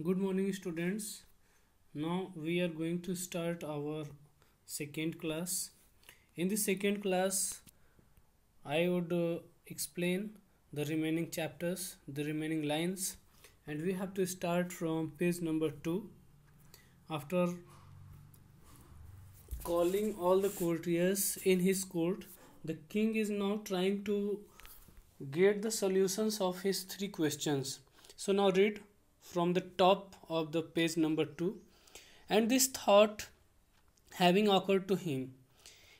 Good morning, students. Now we are going to start our second class. In the second class, I would explain the remaining chapters, the remaining lines, and we have to start from page number 2. After calling all the courtiers in his court, the king is now trying to get the solutions of his three questions. So now read from the top of the page number 2. And this thought having occurred to him,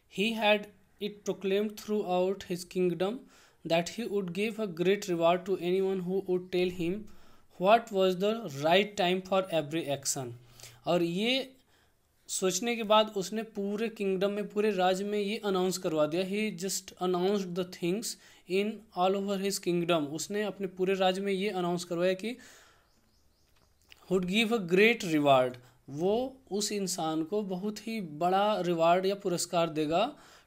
he had it proclaimed throughout his kingdom that he would give a great reward to anyone who would tell him what was the right time for every action. और ये सोचने के बाद उसने पूरे kingdom में, पूरे राज्य में ये अनाउंस करवा दिया. He just announced the things in all over his kingdom. उसने अपने पूरे राज्य में ये अनाउंस करवाया कि would give a great reward. वो उस इंसान को बहुत ही बड़ा रिवार्ड या पुरस्कार देगा.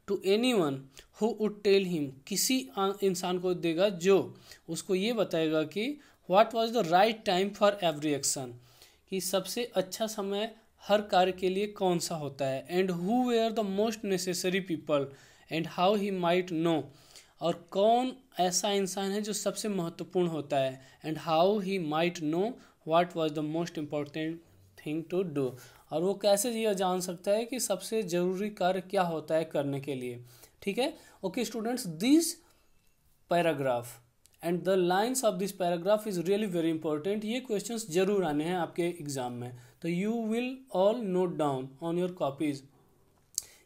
To any one who would tell him, किसी इंसान को देगा जो उसको ये बताएगा कि what was the right time for every action, कि सबसे अच्छा समय हर कार्य के लिए कौन सा होता है. And who were the most necessary people and how he might know, और कौन ऐसा इंसान है जो सबसे महत्वपूर्ण होता है. And how he might know what was the most important thing to do, और वो कैसे यह जान सकता है कि सबसे जरूरी कार्य क्या होता है करने के लिए. ठीक है. Okay students, this paragraph and the lines of this paragraph is really very important. ये क्वेश्चंस जरूर आने हैं आपके एग्जाम में, तो you will all note down on your copies.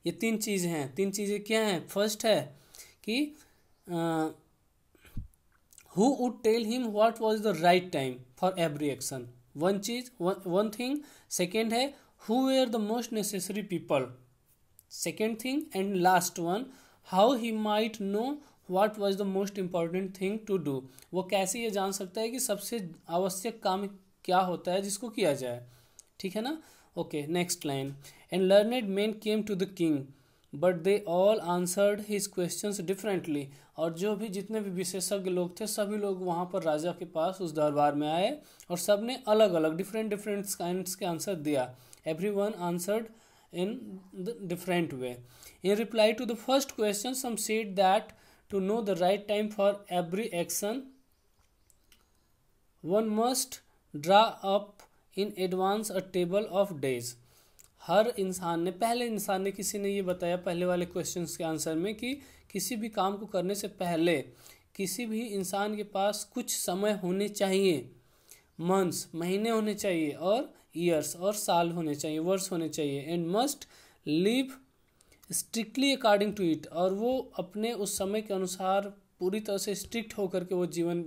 ये तीन चीज़ें हैं. तीन चीज़ें क्या हैं? फर्स्ट है कि who would tell him what was the right time for every action. One चीज, one thing. Second है who were the most necessary people. Second thing. And last one, how he might know what was the most important thing to do. वो कैसे ये जान सकता है कि सबसे आवश्यक काम क्या होता है जिसको किया जाए. ठीक है ना. Okay, next line. And learned men came to the king but they all answered his questions differently. और जो भी जितने भी विशेषज्ञ लोग थे, सभी लोग वहाँ पर राजा के पास उस दरबार में आए और सब ने अलग अलग डिफरेंट काइंड्स के आंसर दिया. Every one answered in the different way. In reply to the first question, some said that to know the right time for every action, one must draw up in advance a table of days. हर इंसान ने, पहले इंसान ने, किसी ने ये बताया पहले वाले क्वेश्चंस के आंसर में कि किसी भी काम को करने से पहले किसी भी इंसान के पास कुछ समय होने चाहिए. मंथ्स, महीने होने चाहिए, और ईयर्स, और साल होने चाहिए, वर्ष होने चाहिए. And must live strictly according to it, और वो अपने उस समय के अनुसार पूरी तरह से स्ट्रिक्ट होकर के वो जीवन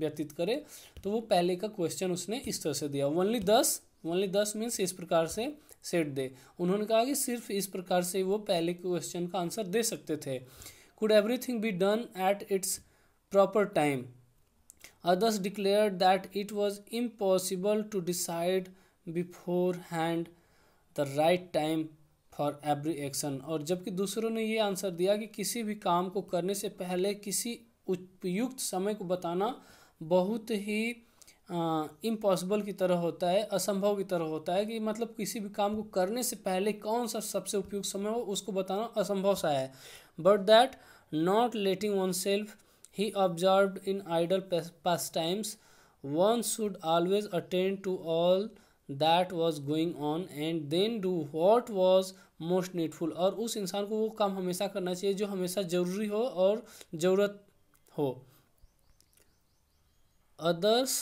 व्यतीत करे. तो वो पहले का क्वेश्चन उसने इस तरह से दिया. ओनली 10 मीन्स इस प्रकार से सेट दे. उन्होंने कहा कि सिर्फ इस प्रकार से वो पहले क्वेश्चन का आंसर दे सकते थे. Could everything be done at its proper time. Others declared that it was impossible to decide beforehand the right time for every action. और जबकि दूसरों ने ये आंसर दिया कि किसी भी काम को करने से पहले किसी उपयुक्त समय को बताना बहुत ही इम्पॉसिबल की तरह होता है, असंभव की तरह होता है. कि मतलब किसी भी काम को करने से पहले कौन सा सबसे उपयुक्त समय हो उसको बताना असंभव सा है. But that not letting one self, he observed in idle pastimes, one should always attend to all that was going on and then do what was most needful. और उस इंसान को वो काम हमेशा करना चाहिए जो हमेशा ज़रूरी हो और ज़रूरत हो. Others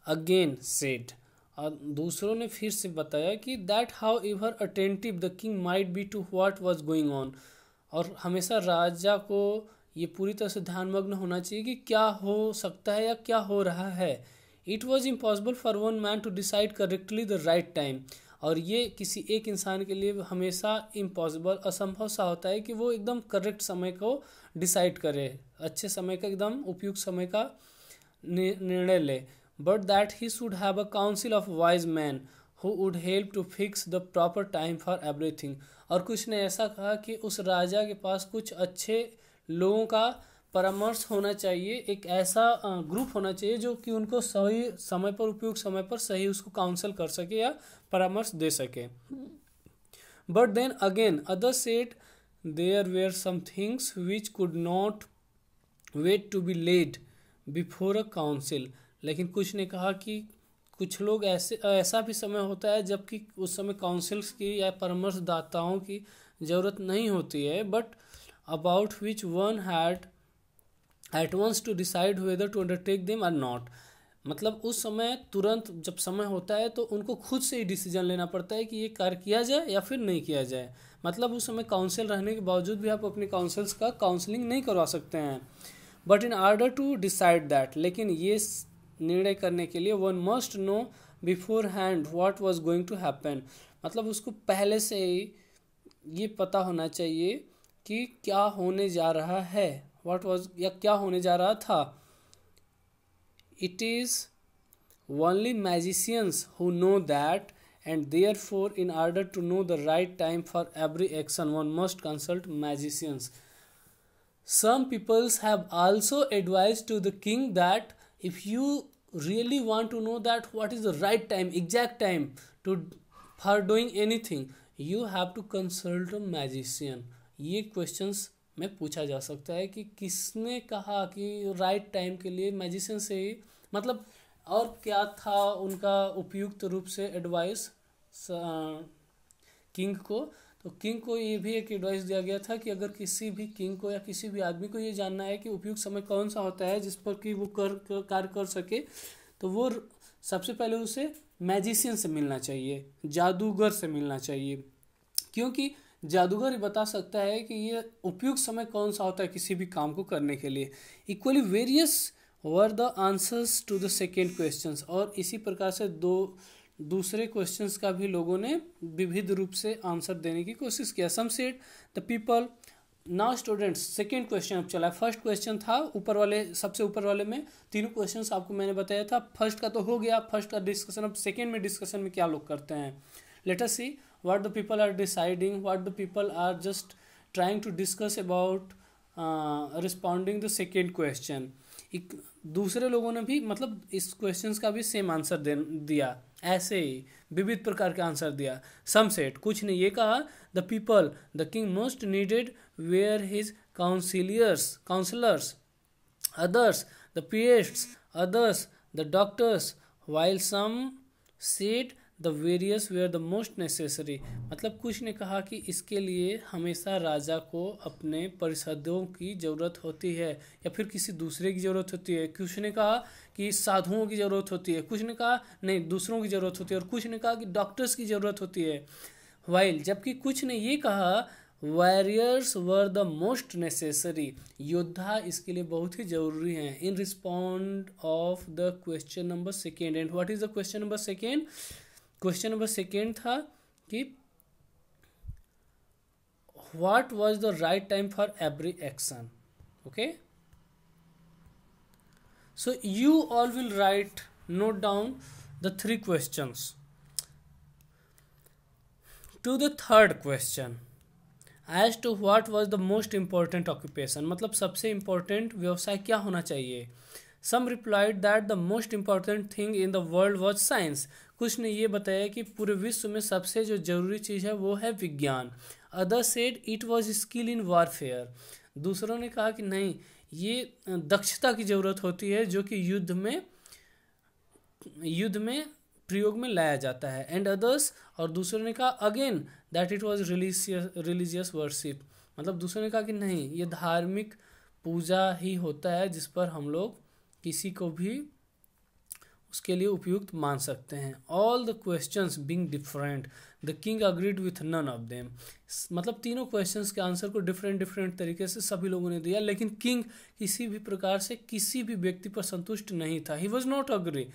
again said, और दूसरों ने फिर से बताया कि that however attentive the king might be to what was going on, और हमेशा राजा को ये पूरी तरह से ध्यानमग्न होना चाहिए कि क्या हो सकता है या क्या हो रहा है. It was impossible for one man to decide correctly the right time. और ये किसी एक इंसान के लिए हमेशा इम्पॉसिबल, असंभव सा होता है कि वो एकदम करेक्ट समय को डिसाइड करे, अच्छे समय का, एकदम उपयुक्त समय का निर्णय ले. But that he should have a council of wise man who would help to fix the proper time for everything. और कुछ ने ऐसा कहा कि उस राजा के पास कुछ अच्छे लोगों का परामर्श होना चाहिए, एक ऐसा ग्रुप होना चाहिए जो कि उनको सही समय पर, उपयुक्त समय पर सही उसको काउंसल कर सके या परामर्श दे सके. But then again other said there were some things which could not wait to be laid before a council. लेकिन कुछ ने कहा कि कुछ लोग ऐसा भी समय होता है जबकि उस समय काउंसिल्स की या परामर्शदाताओं की ज़रूरत नहीं होती है, but about which one had at once to decide whether to undertake them or not. मतलब उस समय तुरंत जब समय होता है तो उनको खुद से ही डिसीजन लेना पड़ता है कि ये कार्य किया जाए या फिर नहीं किया जाए. मतलब उस समय काउंसिल रहने के बावजूद भी आप अपने काउंसिल्स का काउंसलिंग नहीं करवा सकते हैं. But in order to decide that, लेकिन ये निर्णय करने के लिए one must know beforehand what was going to happen. मतलब उसको पहले से ही ये पता होना चाहिए कि क्या होने जा रहा है, व्हाट वाज, या क्या होने जा रहा था. It is only magicians who know that, and therefore in order to know the right time for every action one must consult magicians. Some peoples have also advised to the king that if you really want to know that what is the right time, exact time to for doing anything, you have to consult a magician. ये questions में पूछा जा सकता है कि किसने कहा कि राइट टाइम के लिए मैजिशियन से ही, मतलब और क्या था उनका उपयुक्त रूप से एडवाइस किंग को. तो किंग को ये भी एक एडवाइस दिया गया था कि अगर किसी भी किंग को या किसी भी आदमी को ये जानना है कि उपयुक्त समय कौन सा होता है जिस पर कि वो कार्य कर सके, तो वो सबसे पहले उसे मैजिशियन से मिलना चाहिए, जादूगर से मिलना चाहिए, क्योंकि जादूगर ही बता सकता है कि ये उपयुक्त समय कौन सा होता है किसी भी काम को करने के लिए. Equally various were the answers to the second questions. और इसी प्रकार से दूसरे क्वेश्चंस का भी लोगों ने विविध रूप से आंसर देने की कोशिश किया. Some said the people. Now students second question अब चला. फर्स्ट क्वेश्चन था ऊपर वाले, सबसे ऊपर वाले में तीनों क्वेश्चंस आपको मैंने बताया था. फर्स्ट का तो हो गया, फर्स्ट का डिस्कशन. अब सेकेंड में डिस्कशन में क्या लोग करते हैं. Let us see what the people are deciding, what the people are just trying to discuss about responding the second question. दूसरे लोगों ने भी मतलब इस क्वेश्चंस का भी सेम आंसर दिया, ऐसे ही विविध प्रकार के आंसर दिया. सम सेट, कुछ ने ये कहा the people the king most needed were his councillors, others the priests, others the doctors, while some said the various were the most necessary. मतलब कुछ ने कहा कि इसके लिए हमेशा राजा को अपने परिषदों की ज़रूरत होती है या फिर किसी दूसरे की ज़रूरत होती है. कुछ ने कहा कि साधुओं की ज़रूरत होती है, कुछ ने कहा नहीं दूसरों की ज़रूरत होती है, और कुछ ने कहा कि डॉक्टर्स की ज़रूरत होती है. वाइल जबकि कुछ ने ये कहा warriors were the most necessary, योद्धा इसके लिए बहुत ही जरूरी हैं. In respond of the question number second. And what is the question number second. Question number second था कि what was the right time for every action. Okay, so you all will write, note down the three questions. To the third question as to what was the most important occupation, मतलब सबसे important व्यवसाय क्या होना चाहिए. Some replied that the most important thing in the world was science. कुछ ने ये बताया कि पूरे विश्व में सबसे जो जरूरी चीज़ है वो है विज्ञान. Other said it was skill in warfare. दूसरों ने कहा कि नहीं, ये दक्षता की ज़रूरत होती है जो कि युद्ध में प्रयोग में लाया जाता है. एंड अदर्स, और दूसरों ने कहा again that it was religious worship. मतलब दूसरों ने कहा कि नहीं, ये धार्मिक पूजा ही होता है जिस पर हम लोग किसी को भी उसके लिए उपयुक्त मान सकते हैं. All the questions being different the king agreed with none of them. मतलब तीनों क्वेश्चंस के आंसर को डिफरेंट तरीके से सभी लोगों ने दिया, लेकिन किंग किसी भी प्रकार से किसी भी व्यक्ति पर संतुष्ट नहीं था. He was not agree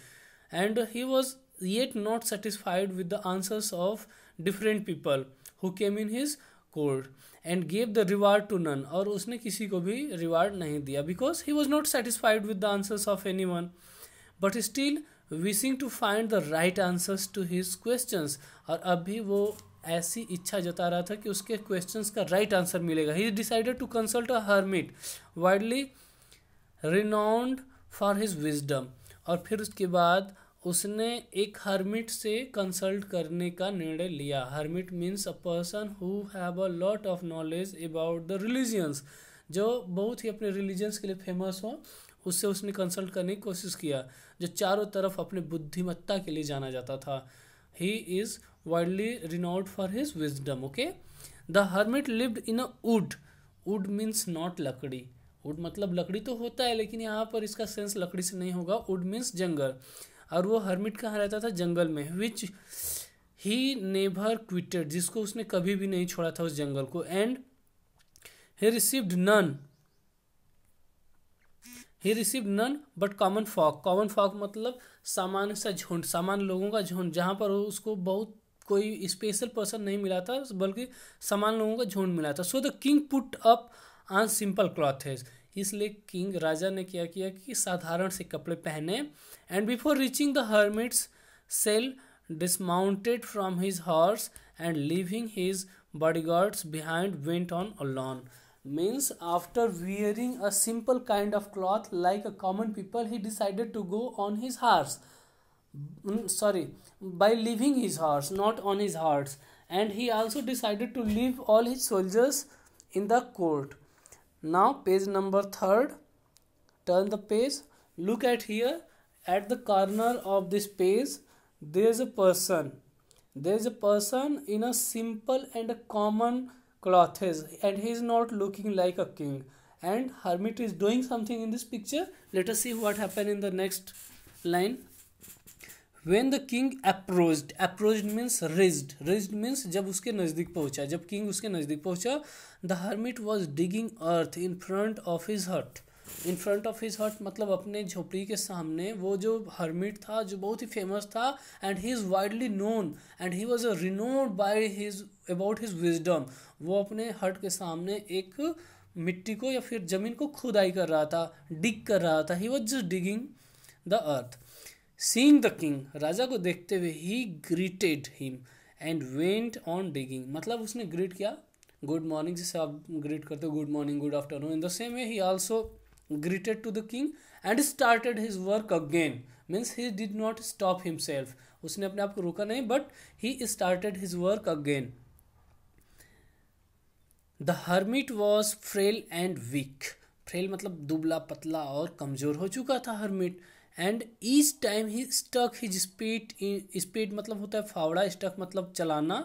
and he was yet not satisfied with the answers of different people who came in his court and gave the reward to none. और उसने किसी को भी रिवार्ड नहीं दिया because he was not satisfied with the answers of anyone but still wishing to find the right answers to his questions. और अभी वो ऐसी इच्छा जता रहा था कि उसके क्वेश्चंस का राइट आंसर मिलेगा. He decided to consult a hermit widely renowned for his wisdom। और फिर उसके बाद उसने एक हर्मिट से कंसल्ट करने का निर्णय लिया। Hermit means a person who have a lot of knowledge about the religions, जो बहुत ही अपने रिलीजियंस के लिए फेमस हो, उससे उसने कंसल्ट करने की कोशिश किया, जो चारों तरफ अपने बुद्धिमत्ता के लिए जाना जाता था। He is widely renowned for his wisdom. Okay, the hermit lived in a would. Would means not लकड़ी। वुड मतलब लकड़ी तो होता है, लेकिन यहाँ पर इसका सेंस लकड़ी से नहीं होगा। वुड मीन्स जंगल। और वो हर्मिट कहाँ रहता था? जंगल में। विच ही नेवर क्विटेड, जिसको उसने कभी भी नहीं छोड़ा था उस जंगल को। And he received none, he received none but common folk. Common folk मतलब सामान्य सा झुंड, सामान्य लोगों का झुंड, जहाँ पर उसको बहुत कोई स्पेशल पर्सन नहीं मिला था, बल्कि सामान्य लोगों का झुंड मिला था। So the king put up on simple clothes. इसलिए किंग राजा ने क्या किया कि साधारण से कपड़े पहने। And before reaching the hermit's cell dismounted from his horse and leaving his bodyguards behind went on alone. Means after wearing a simple kind of cloth like a common people, he decided to go on his horse. Sorry, by leaving his horse, not on his horse. And he also decided to leave all his soldiers in the court. Now page number 3rd, turn the page, look at here, at the corner of this page there is a person. There is a person in a simple and a common clothes, and he is not looking like a king, and hermit is doing something in this picture. Let us see what happened in the next line. When the king approached, approached means reached means जब उसके नज़दीक पहुंचा, जब king उसके नज़दीक पहुंचा, the hermit was digging earth in front of his hut. In front of his हट मतलब अपने झोपड़ी के सामने वो जो हर्मिट था, जो बहुत ही फेमस था, and he is widely known and he was renowned by his about his wisdom. वो अपने हट के सामने एक मिट्टी को या फिर ज़मीन को खुदाई कर रहा था, डिग कर रहा था। He was just digging the earth. Seeing the king, राजा को देखते हुए, he greeted him and went on digging. मतलब उसने ग्रीट किया, गुड मॉर्निंग, जिसे आप ग्रीट करते हो, good morning, good afternoon. In the same way he also greeted to the king and started his work again. Means he did not stop himself. उसने अपने आप को रोका नहीं, but he started his work again. The hermit was frail and weak. frail मतलब दुबला पतला और कमजोर हो चुका था hermit. And each time he stuck his spade मतलब होता है फावड़ा, stuck मतलब चलाना।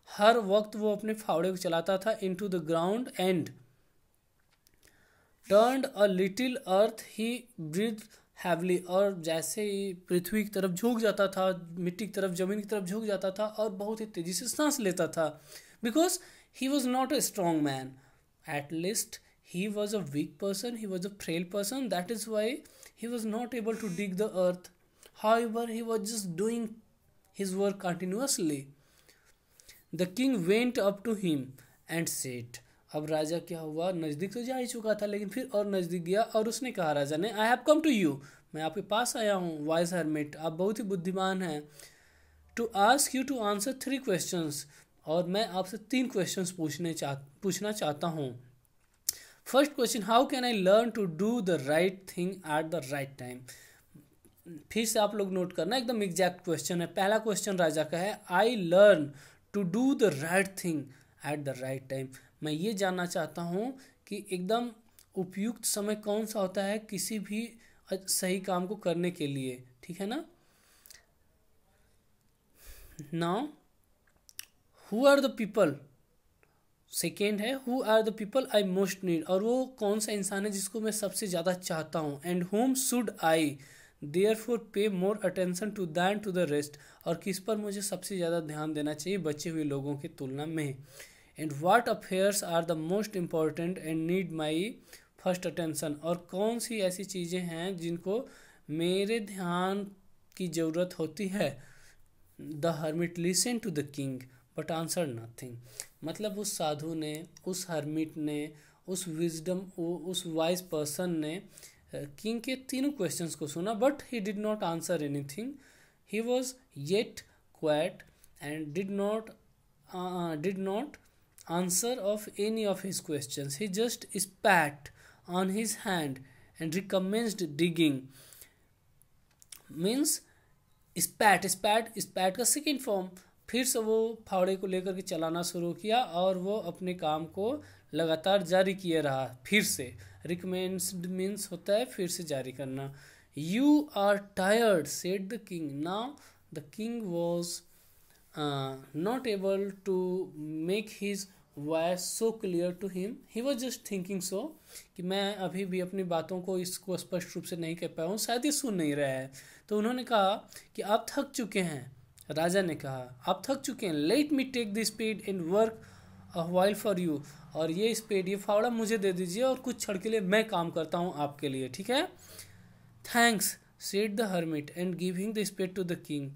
हर वक्त वो अपने फावड़े को चलाता था into the ground and turned a little earth he breathe heavily. और जैसे ही पृथ्वी की तरफ झुक जाता था, मिट्टी की तरफ, जमीन की तरफ झुक जाता था और बहुत ही तेजी से सांस लेता था। Because he was not a strong man, at least he was a weak person, he was a frail person, that is why he was not able to dig the earth. However he was just doing his work continuously. The king went up to him and said. अब राजा क्या हुआ, नज़दीक तो जा ही चुका था, लेकिन फिर और नज़दीक गया और उसने कहा राजा ने, I have come to you, मैं आपके पास आया हूँ, वाइज हर्मिट, आप बहुत ही बुद्धिमान हैं, to ask you to answer 3 questions, और मैं आपसे 3 क्वेश्चंस पूछना चाहता हूँ। First question, how can I learn to do the right thing at the right time. फिर से आप लोग नोट करना, एकदम एग्जैक्ट क्वेश्चन है। पहला क्वेश्चन राजा का है, I learn to do the right thing at the right time. मैं ये जानना चाहता हूँ कि एकदम उपयुक्त समय कौन सा होता है किसी भी सही काम को करने के लिए, ठीक है ना। Now who are the people, second है who are the people I most need, और वो कौन सा इंसान है जिसको मैं सबसे ज़्यादा चाहता हूँ। And whom should I therefore pay more attention to than to the rest, और किस पर मुझे सबसे ज़्यादा ध्यान देना चाहिए बचे हुए लोगों की तुलना में। And what affairs are the most important and need my first attention, और कौन सी ऐसी चीज़ें हैं जिनको मेरे ध्यान की ज़रूरत होती है। The hermit listen to the king but answer nothing. मतलब उस साधु ने, उस हर्मिट ने, उस विजडम, उस वाइज पर्सन ने किंग के तीनों क्वेश्चंस को सुना, but he did not answer anything. He was yet quiet and did not answer of any of his questions. He just spat on his hand and recommenced digging. Means spat का second form. फिर से वो फावड़े को लेकर के चलाना शुरू किया और वो अपने काम को लगातार जारी किए रहा। फिर से रिकमेंस्ड मीन्स होता है फिर से जारी करना। You are tired said the king. Now the king was not able to make his voice so clear to him. He was just thinking so कि मैं अभी भी अपनी बातों को इसको स्पष्ट रूप से नहीं कह पाया हूँ, शायद ये सुन नहीं रहा है। तो उन्होंने कहा कि आप थक चुके हैं। राजा ने कहा आप थक चुके हैं, let me take the spade and work a while for you. और ये स्पेड, ये फावड़ा मुझे दे दीजिए और कुछ क्षण के लिए मैं काम करता हूँ आपके लिए, ठीक है। Thanks said the hermit and giving the spade to the king.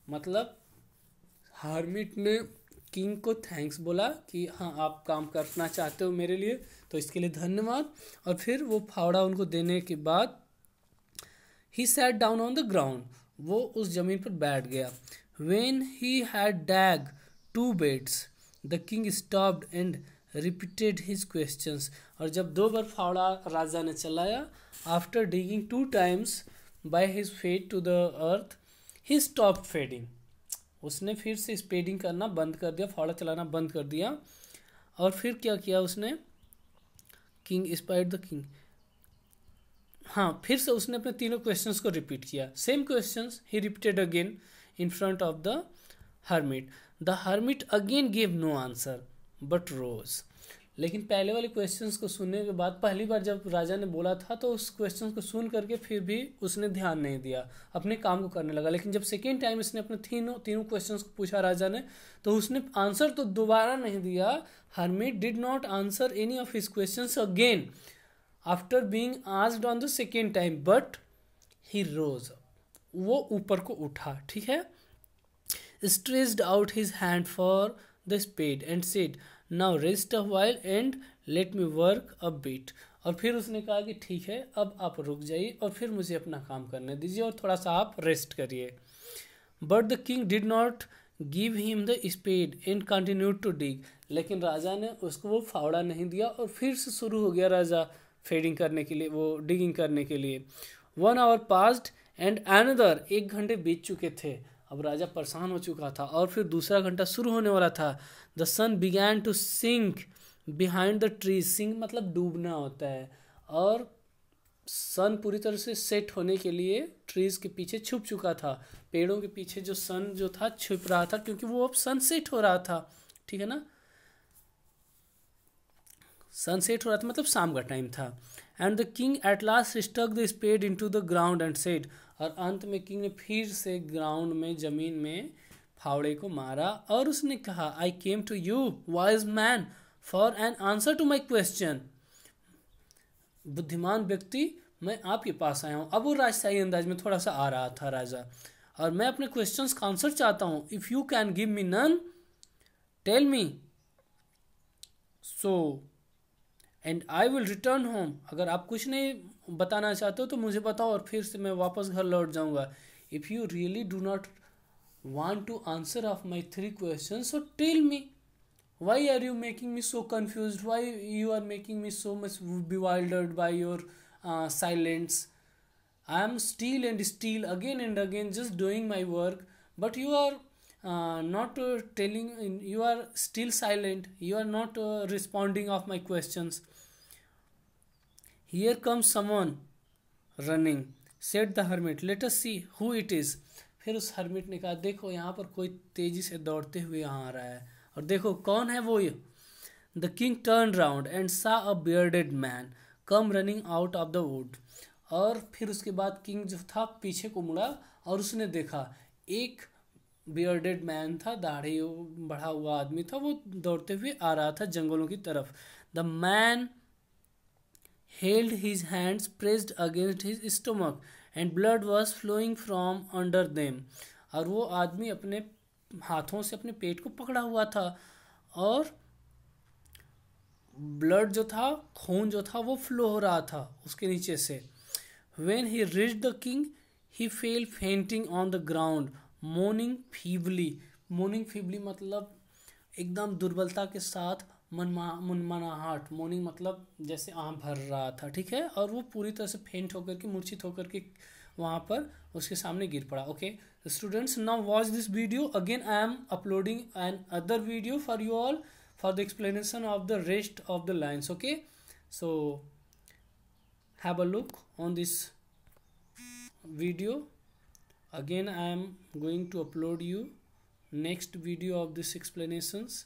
मतलब हर्मिट ने किंग को थैंक्स बोला कि हाँ आप काम करना चाहते हो मेरे लिए, तो इसके लिए धन्यवाद। और फिर वो फावड़ा उनको देने के बाद he sat down on the ground, वो उस जमीन पर बैठ गया। When he had dug 2 beds the king stopped and repeated his questions. और जब 2 बार फावड़ा राजा ने चलाया, after digging 2 times by his feet to the earth he stopped fading. उसने फिर से स्पेडिंग करना बंद कर दिया, फावड़ा चलाना बंद कर दिया। और फिर क्या किया उसने, किंग स्पाइट द किंग, हाँ फिर से उसने अपने तीनों क्वेश्चंस को रिपीट किया। सेम क्वेश्चंस ही repeated again in front of the hermit. The hermit again give no answer but rose. लेकिन पहले वाले क्वेश्चंस को सुनने के बाद, पहली बार जब राजा ने बोला था तो उस क्वेश्चंस को सुन करके फिर भी उसने ध्यान नहीं दिया, अपने काम को करने लगा। लेकिन जब सेकेंड टाइम इसने अपने तीनों क्वेश्चंस को पूछा राजा ने, तो उसने आंसर तो दोबारा नहीं दिया। Hermit did not answer any of his questions again after being asked on the second time, but he rose, वो ऊपर को उठा, ठीक है। Stretched out his hand for the spade and said now rest a while and let me work a bit. और फिर उसने कहा कि ठीक है अब आप रुक जाइए और फिर मुझे अपना काम करने दीजिए और थोड़ा सा आप रेस्ट करिए। But the king did not give him the spade and continued to dig. लेकिन राजा ने उसको वो फावड़ा नहीं दिया और फिर से शुरू हो गया राजा फेडिंग करने के लिए, वो डिगिंग करने के लिए। 1 hour पास्ड एंड अनदर, 1 घंटे बीत चुके थे। अब राजा परेशान हो चुका था और फिर दूसरा घंटा शुरू होने वाला था। The sun began to sink behind the trees. Sink मतलब डूबना होता है। और सन पूरी तरह से सेट होने के लिए ट्रीज के पीछे छुप चुका था। पेड़ों के पीछे जो सन जो था छुप रहा था, क्योंकि वो अब सनसेट हो रहा था, ठीक है ना। सनसेट हो रहा था मतलब शाम का टाइम था। And the king at last stuck the spade into the ground and said. और अंत में किंग ने फिर से ग्राउंड में, जमीन में फावड़े को मारा और उसने कहा I came to you wise man for an answer to my question. बुद्धिमान व्यक्ति, मैं आपके पास आया हूँ। अब वो राजशाही अंदाज में थोड़ा सा आ रहा था राजा, और मैं अपने क्वेश्चंस का आंसर चाहता हूँ। If you can give me none tell me so and I will return home. अगर आप कुछ नहीं बताना चाहते हो तो मुझे बताओ और फिर से मैं वापस घर लौट जाऊँगा। If you really do not want to answer of my 3 questions, so tell me why are you making me so confused, why you are making me so much bewildered by your silence. I am still and still again and again just doing my work, but you are not telling, you are still silent, you are not responding of my questions. Here comes someone running, said the hermit, let us see who it is. फिर उस hermit ने कहा देखो यहाँ पर कोई तेजी से दौड़ते हुए यहाँ आ रहा है और देखो कौन है वो। The king turn round and saw a bearded man come running out of the wood. और फिर उसके बाद किंग जो था पीछे को मुड़ा और उसने देखा एक बियर्डेड मैन था, दाढ़ी बढ़ा हुआ आदमी था, वो दौड़ते हुए आ रहा था जंगलों की तरफ। The man held his hands pressed against his stomach and blood was flowing from under them. और वो आदमी अपने हाथों से अपने पेट को पकड़ा हुआ था और ब्लड जो था, खून जो था वो फ्लो हो रहा था उसके नीचे से। When he reached the king he fail fainting on the ground morning feebly. Morning feebly मतलब एकदम दुर्बलता के साथ मनमनाहट, मौनी मतलब जैसे आँख भर रहा था, ठीक है, और वो पूरी तरह से फेंट होकर के, मूर्छित होकर के वहाँ पर उसके सामने गिर पड़ा. Okay students, now watch this video again. I am uploading another video for you all for the explanation of the rest of the lines. Okay, so have a look on this video. Again I am going to upload you next video of this explanations.